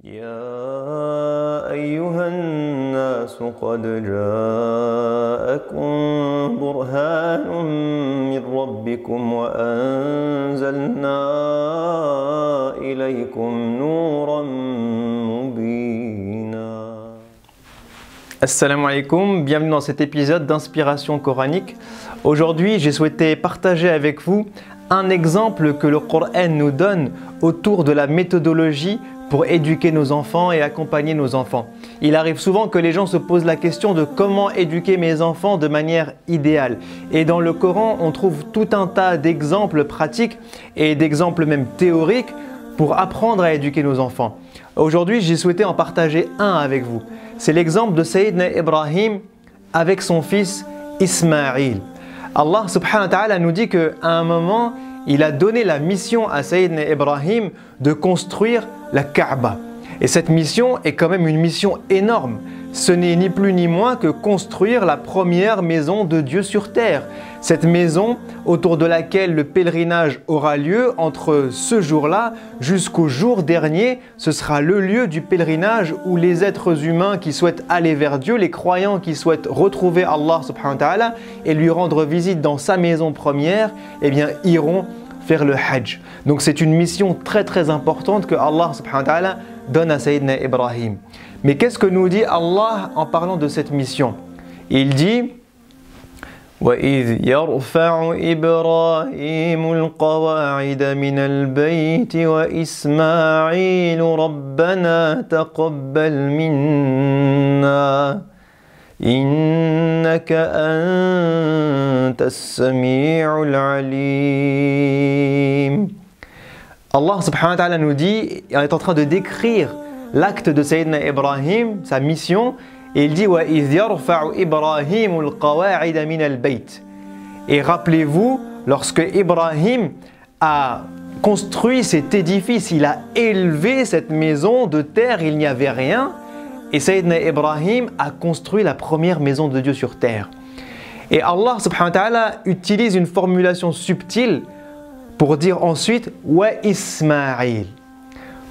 يا أيها الناس قد جاءكم برهان من ربكم وأنزلنا إليكم نورا مبينا. Assalamu alaikum, bienvenue dans cet épisode d'inspiration coranique. Aujourd'hui, j'ai souhaité partager avec vous un exemple que le Coran nous donne autour de la méthodologie pour éduquer nos enfants et accompagner nos enfants. Il arrive souvent que les gens se posent la question de comment éduquer mes enfants de manière idéale. Et dans le Coran, on trouve tout un tas d'exemples pratiques et d'exemples même théoriques pour apprendre à éduquer nos enfants. Aujourd'hui, j'ai souhaité en partager un avec vous. C'est l'exemple de Sayyidina Ibrahim avec son fils Ismaïl. Allah subhanahu wa ta'ala nous dit qu'à un moment, il a donné la mission à Sayyidina Ibrahim de construire la Kaaba. Et cette mission est quand même une mission énorme. Ce n'est ni plus ni moins que construire la première maison de Dieu sur terre. Cette maison autour de laquelle le pèlerinage aura lieu entre ce jour-là jusqu'au jour dernier, ce sera le lieu du pèlerinage où les êtres humains qui souhaitent aller vers Dieu, les croyants qui souhaitent retrouver Allah subhanahu wa ta'ala et lui rendre visite dans sa maison première, eh bien iront faire le Hajj. Donc c'est une mission très importante que Allah subhanahu wa ta'ala donne à Sayyidina Ibrahim. Mais qu'est-ce que nous dit Allah en parlant de cette mission? Il dit وَإِذْ يَرْفَعُ إِبْرَاهِيمُ الْقَوَاعِدَ مِنَ الْبَيْتِ وَإِسْمَاعِيلُ رَبَّنَا تَقَبَّلْ مِنَّا إِنَّكَ أَنْتَ السَّمِيعُ الْعَلِيمُ. Allah subhanahu wa ta'ala nous dit, il est en train de décrire l'acte de Sayyidina Ibrahim, sa mission, et il dit وَإِذْ يَرْفَعُ إِبْرَاهِيمُ الْقَوَاعِدَ مِنَ الْبَيْتِ. Et rappelez-vous, lorsque Ibrahim a construit cet édifice, il a élevé cette maison de terre, il n'y avait rien, et Sayyidina Ibrahim a construit la première maison de Dieu sur terre. Et Allah subhanahu wa ta'ala utilise une formulation subtile pour dire ensuite wa Ismaïl,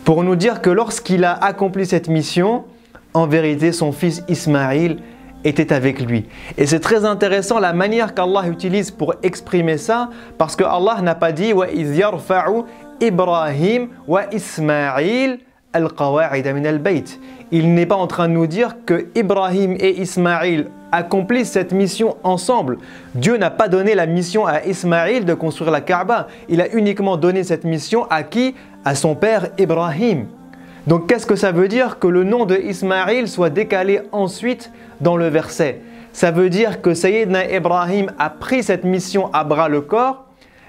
pour nous dire que lorsqu'il a accompli cette mission, en vérité son fils Ismaïl était avec lui. Et c'est très intéressant la manière qu'Allah utilise pour exprimer ça, parce que Allah n'a pas dit wa iz yarfa'u Ibrahim wa Ismaïl al-qawa'ida min al-bayt. Il n'est pas en train de nous dire que Ibrahim et Ismaïl accomplissent cette mission ensemble. Dieu n'a pas donné la mission à Ismaïl de construire la Kaaba. Il a uniquement donné cette mission à qui? À son père Ibrahim. Donc qu'est-ce que ça veut dire que le nom de Ismaïl soit décalé ensuite dans le verset? Ça veut dire que Sayyidina Ibrahim a pris cette mission à bras le corps,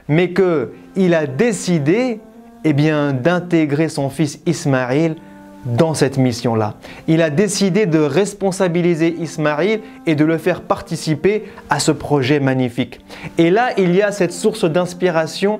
mais qu'il a décidé d'intégrer son fils Ismaïl dans cette mission-là. Il a décidé de responsabiliser Ismaïl et de le faire participer à ce projet magnifique. Et là, il y a cette source d'inspiration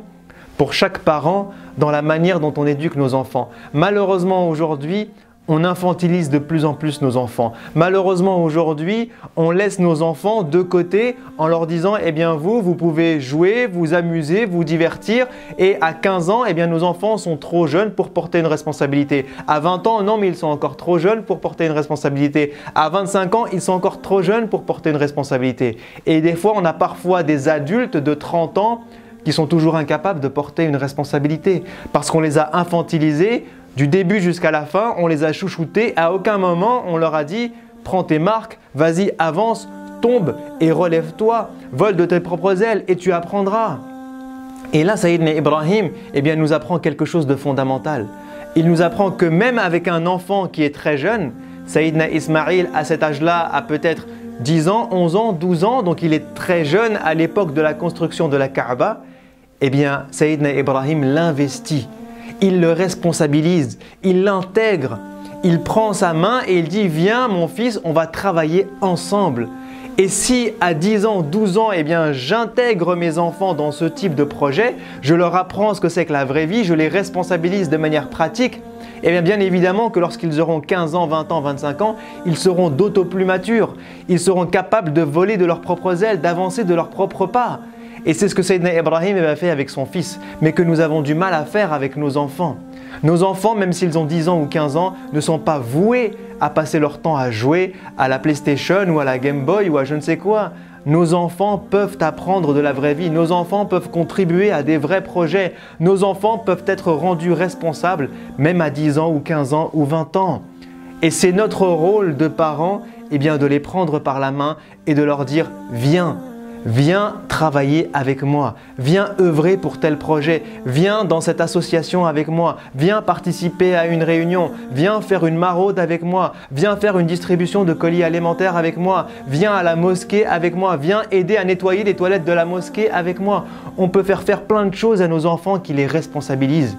pour chaque parent dans la manière dont on éduque nos enfants. Malheureusement, aujourd'hui, on infantilise de plus en plus nos enfants. Malheureusement, aujourd'hui, on laisse nos enfants de côté en leur disant « Eh bien, vous pouvez jouer, vous amuser, vous divertir. » Et à 15 ans, eh bien, nos enfants sont trop jeunes pour porter une responsabilité. À 20 ans, non, mais ils sont encore trop jeunes pour porter une responsabilité. À 25 ans, ils sont encore trop jeunes pour porter une responsabilité. Et des fois, on a parfois des adultes de 30 ans qui sont toujours incapables de porter une responsabilité parce qu'on les a infantilisés du début jusqu'à la fin, on les a chouchoutés. À aucun moment, on leur a dit « Prends tes marques, vas-y, avance, tombe et relève-toi, vole de tes propres ailes et tu apprendras. » Et là, Sayyidina Ibrahim nous apprend quelque chose de fondamental. Il nous apprend que même avec un enfant qui est très jeune, Sayyidina Ismaïl à cet âge-là a peut-être 10 ans, 11 ans, 12 ans, donc il est très jeune à l'époque de la construction de la Kaaba. Sayyidina Ibrahim l'investit. Il le responsabilise, il l'intègre, il prend sa main et il dit « Viens mon fils, on va travailler ensemble. » Et si à 10 ans, 12 ans, j'intègre mes enfants dans ce type de projet, je leur apprends ce que c'est que la vraie vie, je les responsabilise de manière pratique, bien évidemment que lorsqu'ils auront 15 ans, 20 ans, 25 ans, ils seront d'autant plus matures. Ils seront capables de voler de leurs propres ailes, d'avancer de leurs propres pas. Et c'est ce que Sayyidina Ibrahim a fait avec son fils, mais que nous avons du mal à faire avec nos enfants. Nos enfants, même s'ils ont 10 ans ou 15 ans, ne sont pas voués à passer leur temps à jouer à la PlayStation ou à la Game Boy ou à je ne sais quoi. Nos enfants peuvent apprendre de la vraie vie. Nos enfants peuvent contribuer à des vrais projets. Nos enfants peuvent être rendus responsables, même à 10 ans ou 15 ans ou 20 ans. Et c'est notre rôle de parents de les prendre par la main et de leur dire « Viens, viens travailler avec moi, viens œuvrer pour tel projet, viens dans cette association avec moi, viens participer à une réunion, viens faire une maraude avec moi, viens faire une distribution de colis alimentaires avec moi, viens à la mosquée avec moi, viens aider à nettoyer les toilettes de la mosquée avec moi. » On peut faire plein de choses à nos enfants qui les responsabilisent,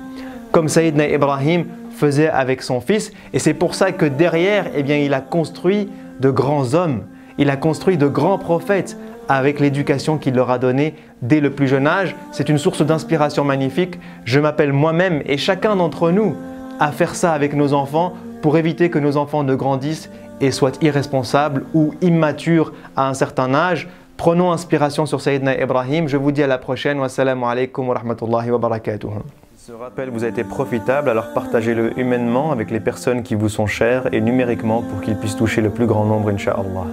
comme Sayyidina Ibrahim faisait avec son fils. Et c'est pour ça que derrière, il a construit de grands hommes, il a construit de grands prophètes avec l'éducation qu'il leur a donnée dès le plus jeune âge. C'est une source d'inspiration magnifique. Je m'appelle moi-même et chacun d'entre nous à faire ça avec nos enfants pour éviter que nos enfants ne grandissent et soient irresponsables ou immatures à un certain âge. Prenons inspiration sur Sayyidina Ibrahim. Je vous dis à la prochaine. Wassalamu alaikum wa rahmatullahi wa barakatuh. Ce rappel vous a été profitable, alors partagez-le humainement avec les personnes qui vous sont chères et numériquement pour qu'il puisse toucher le plus grand nombre, Inch'Allah.